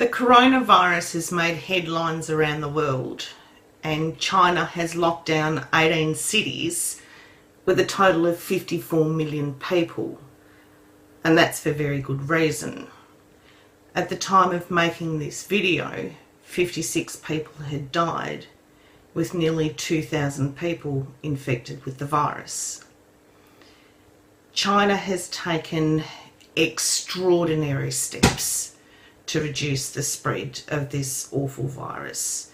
The coronavirus has made headlines around the world, and China has locked down 18 cities with a total of 54 million people, and that's for very good reason. At the time of making this video, 56 people had died, with nearly 2,000 people infected with the virus. China has taken extraordinary steps to reduce the spread of this awful virus.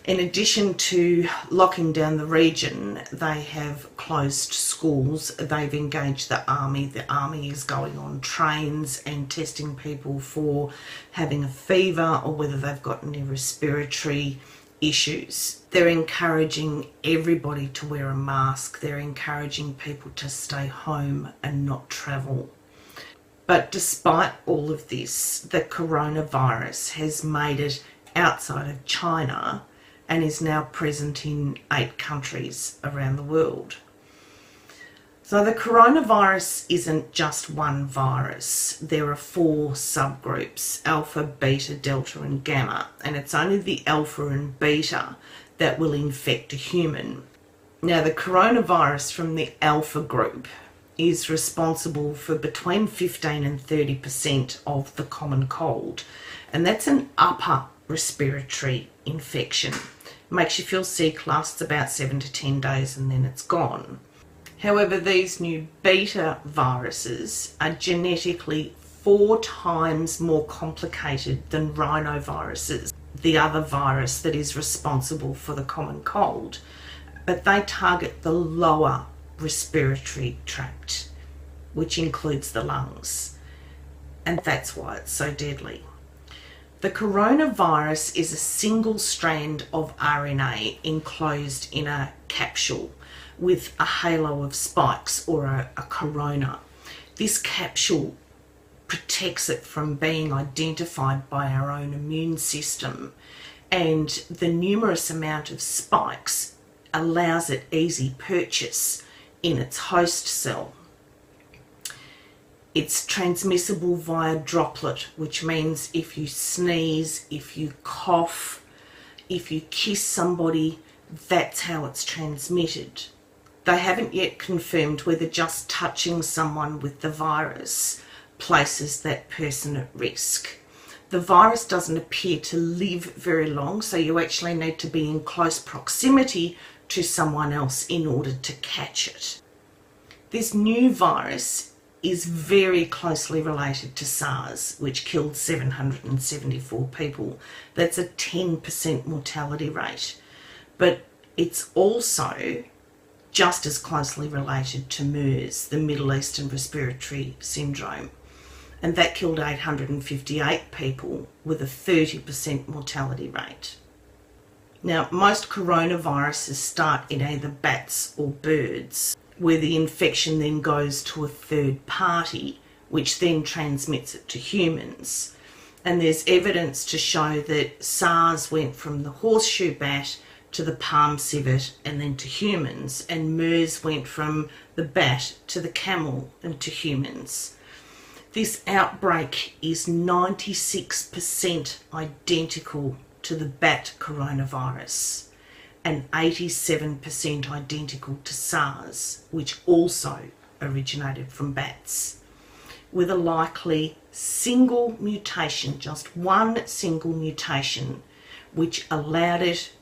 In addition to locking down the region, they have closed schools, they've engaged the army. The army is going on trains and testing people for having a fever or whether they've got any respiratory issues. They're encouraging everybody to wear a mask. They're encouraging people to stay home and not travel. But despite all of this, the coronavirus has made it outside of China and is now present in 8 countries around the world. So the coronavirus isn't just one virus. There are 4 subgroups: alpha, beta, delta and gamma, and it's only the alpha and beta that will infect a human. Now, the coronavirus from the alpha group is responsible for between 15 and 30% of the common cold, and that's an upper respiratory infection. It makes you feel sick, lasts about 7 to 10 days and then it's gone. However, these new beta viruses are genetically 4 times more complicated than rhinoviruses, the other virus that is responsible for the common cold, but they target the lower respiratory tract, which includes the lungs, and that's why it's so deadly. The coronavirus is a single strand of RNA enclosed in a capsule with a halo of spikes, or a corona. This capsule protects it from being identified by our own immune system, and the numerous amount of spikes allows it easy purchase in its host cell. It's transmissible via droplet, which means if you sneeze, if you cough, if you kiss somebody, that's how it's transmitted. They haven't yet confirmed whether just touching someone with the virus places that person at risk. The virus doesn't appear to live very long, so you actually need to be in close proximity to someone else in order to catch it. This new virus is very closely related to SARS, which killed 774 people. That's a 10% mortality rate. But it's also just as closely related to MERS, the Middle Eastern Respiratory Syndrome, and that killed 858 people with a 30% mortality rate. Now, most coronaviruses start in either bats or birds, where the infection then goes to a third party, which then transmits it to humans. And there's evidence to show that SARS went from the horseshoe bat to the palm civet and then to humans, and MERS went from the bat to the camel and to humans. This outbreak is 96% identical to the bat coronavirus and 87% identical to SARS, which also originated from bats, with a likely single mutation, just one single mutation, which allowed it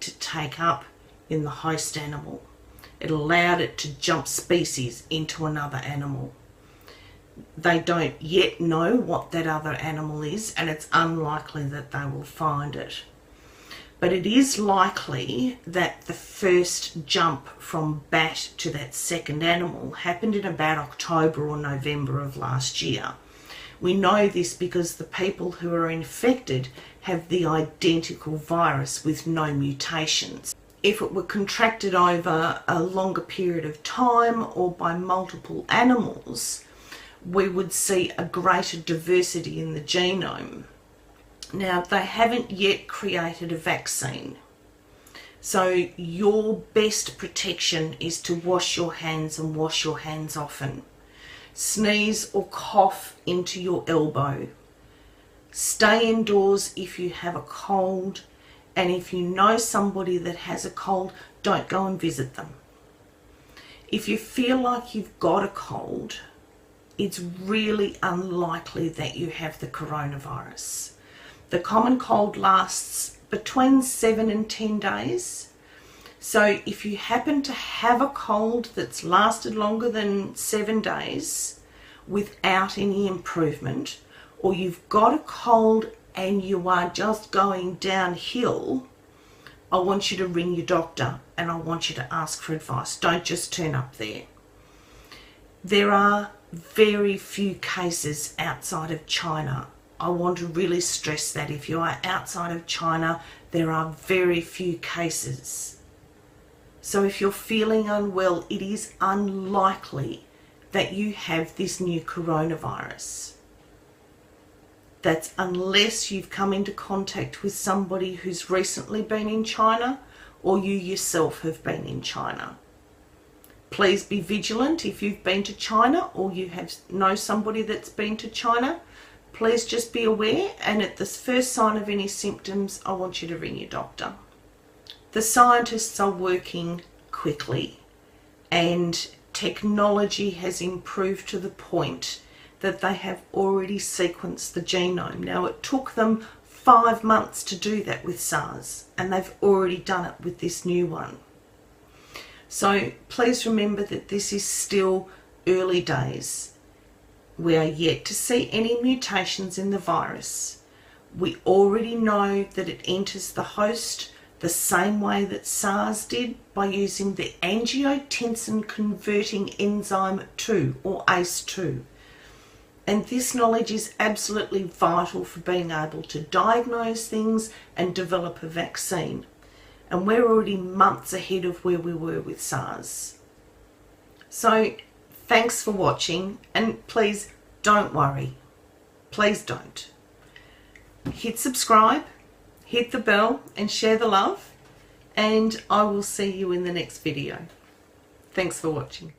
to take up in the host animal. It allowed it to jump species into another animal. They don't yet know what that other animal is, and it's unlikely that they will find it. But it is likely that the first jump from bat to that second animal happened in about October or November of last year. We know this because the people who are infected have the identical virus with no mutations. If it were contracted over a longer period of time or by multiple animals, we would see a greater diversity in the genome. Now, they haven't yet created a vaccine, so your best protection is to wash your hands and wash your hands often. Sneeze or cough into your elbow. Stay indoors if you have a cold, and if you know somebody that has a cold, don't go and visit them. If you feel like you've got a cold, it's really unlikely that you have the coronavirus. The common cold lasts between 7 and 10 days. So if you happen to have a cold that's lasted longer than 7 days without any improvement, or you've got a cold and you are just going downhill, I want you to ring your doctor and I want you to ask for advice. Don't just turn up there. There are very few cases outside of China. I want to really stress that if you are outside of China, there are very few cases. So if you're feeling unwell, it is unlikely that you have this new coronavirus. That's unless you've come into contact with somebody who's recently been in China, or you yourself have been in China. Please be vigilant if you've been to China or you know somebody that's been to China. Please just be aware, and at the first sign of any symptoms, I want you to ring your doctor. The scientists are working quickly, and technology has improved to the point that they have already sequenced the genome. Now, it took them 5 months to do that with SARS, and they've already done it with this new one. So please remember that this is still early days. We are yet to see any mutations in the virus. We already know that it enters the host the same way that SARS did, by using the angiotensin converting enzyme 2, or ACE2. And this knowledge is absolutely vital for being able to diagnose things and develop a vaccine. And we're already months ahead of where we were with SARS. So thanks for watching, and please don't worry. Please don't. Hit subscribe, hit the bell and share the love, and I will see you in the next video. Thanks for watching.